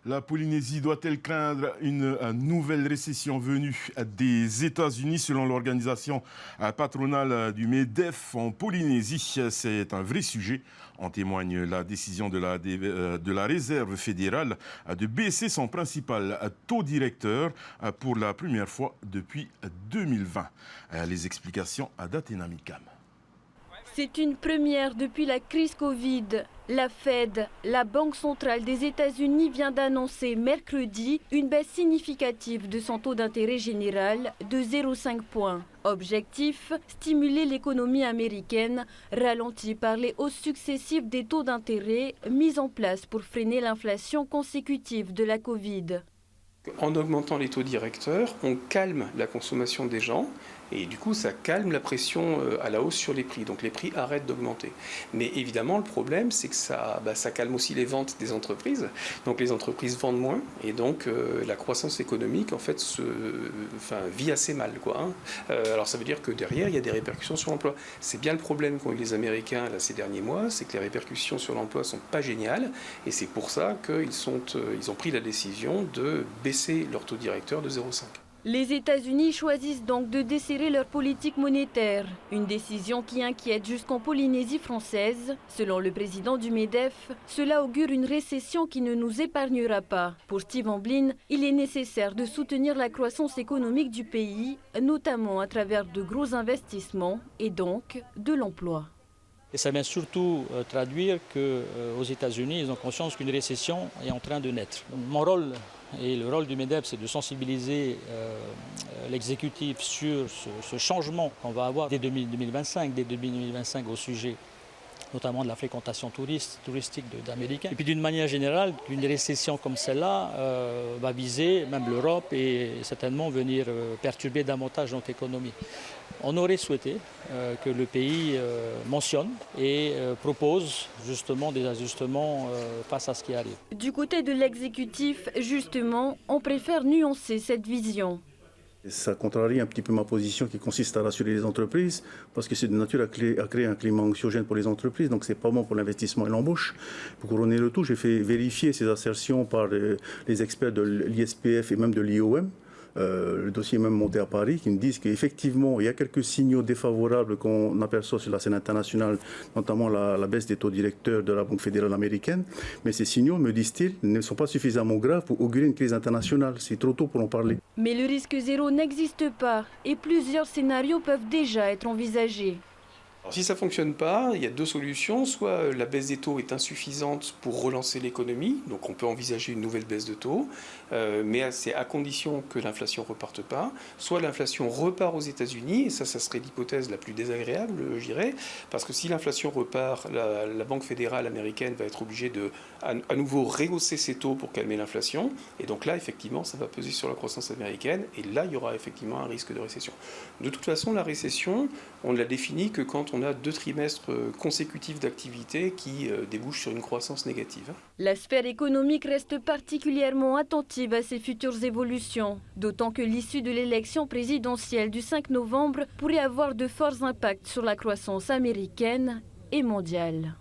La Polynésie doit-elle craindre une nouvelle récession venue des États-Unis? Selon l'organisation patronale du MEDEF en Polynésie, c'est un vrai sujet. En témoigne la décision de la Réserve fédérale de baisser son principal taux directeur pour la première fois depuis 2020. Les explications d'Athéna Mikam. C'est une première depuis la crise Covid. La Fed, la Banque centrale des États-Unis, vient d'annoncer mercredi une baisse significative de son taux d'intérêt général de 0,5 points. Objectif, stimuler l'économie américaine, ralentie par les hausses successives des taux d'intérêt mises en place pour freiner l'inflation consécutive de la Covid. En augmentant les taux directeurs, on calme la consommation des gens et du coup ça calme la pression à la hausse sur les prix. Donc les prix arrêtent d'augmenter. Mais évidemment le problème c'est que ça calme aussi les ventes des entreprises. Donc les entreprises vendent moins et donc la croissance économique en fait vit assez mal, quoi, hein. Alors ça veut dire que derrière il y a des répercussions sur l'emploi. C'est bien le problème qu'ont eu les Américains là, ces derniers mois, c'est que les répercussions sur l'emploi sont pas géniales et c'est pour ça qu'ils ont pris la décision de baisser leur taux directeur de 0,5. Les États-Unis choisissent donc de desserrer leur politique monétaire, une décision qui inquiète jusqu'en Polynésie française. Selon le président du MEDEF, cela augure une récession qui ne nous épargnera pas. Pour Steve Amblin, il est nécessaire de soutenir la croissance économique du pays, notamment à travers de gros investissements et donc de l'emploi. Et ça vient surtout traduire qu'aux États-Unis, ils ont conscience qu'une récession est en train de naître. Donc, mon rôle et le rôle du MEDEF, c'est de sensibiliser l'exécutif sur ce changement qu'on va avoir dès 2025 au sujet notamment de la fréquentation touristique d'Américains. Et puis d'une manière générale, une récession comme celle-là va viser même l'Europe et certainement venir perturber davantage notre économie. On aurait souhaité que le pays mentionne et propose justement des ajustements face à ce qui arrive. Du côté de l'exécutif, justement, on préfère nuancer cette vision. Ça contrarie un petit peu ma position qui consiste à rassurer les entreprises parce que c'est de nature à créer un climat anxiogène pour les entreprises, donc c'est pas bon pour l'investissement et l'embauche. Pour couronner le tout, j'ai fait vérifier ces assertions par les experts de l'ISPF et même de l'IOM. Le dossier est même monté à Paris, qui me disent qu'effectivement, il y a quelques signaux défavorables qu'on aperçoit sur la scène internationale, notamment la baisse des taux directeurs de la Banque fédérale américaine. Mais ces signaux, me disent-ils, ne sont pas suffisamment graves pour augurer une crise internationale. C'est trop tôt pour en parler. Mais le risque zéro n'existe pas et plusieurs scénarios peuvent déjà être envisagés. Alors, si ça ne fonctionne pas, il y a deux solutions. Soit la baisse des taux est insuffisante pour relancer l'économie, donc on peut envisager une nouvelle baisse de taux, mais c'est à condition que l'inflation ne reparte pas. Soit l'inflation repart aux États-Unis, et ça serait l'hypothèse la plus désagréable, je dirais, parce que si l'inflation repart, la Banque fédérale américaine va être obligée de à nouveau rehausser ses taux pour calmer l'inflation, et donc là, effectivement, ça va peser sur la croissance américaine, et là, il y aura effectivement un risque de récession. De toute façon, la récession, on ne la définit que quand on a 2 trimestres consécutifs d'activité qui débouchent sur une croissance négative. La sphère économique reste particulièrement attentive à ces futures évolutions, d'autant que l'issue de l'élection présidentielle du 5 novembre pourrait avoir de forts impacts sur la croissance américaine et mondiale.